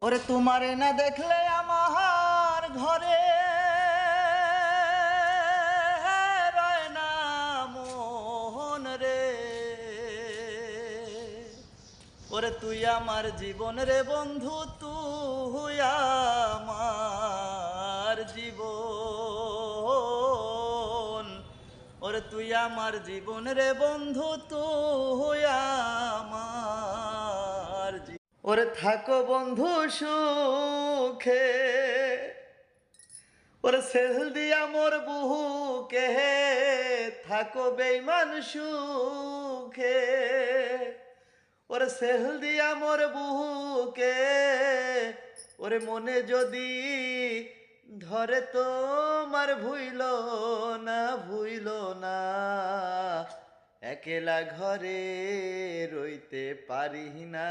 ওরে তোমারে না দেখলে আমার ঘরে রয় না মন রে। ওরে তুই আমার জীবন রে বন্ধু, তুই আমার জীবন। ওরে তুই আমার জীবন রে বন্ধু, তুই আমার জীবন। ওরে থাকো বন্ধু সুখে, ওরে সেল দিয়া মোর বুকে থাকো বেইমান সুখে। ওরে সেল দিয়া মোর বুকে, ওরে মনে যদি ধরে তোমার ভুইল না, ভুইল না। একেলা ঘরে রইতে পারি না।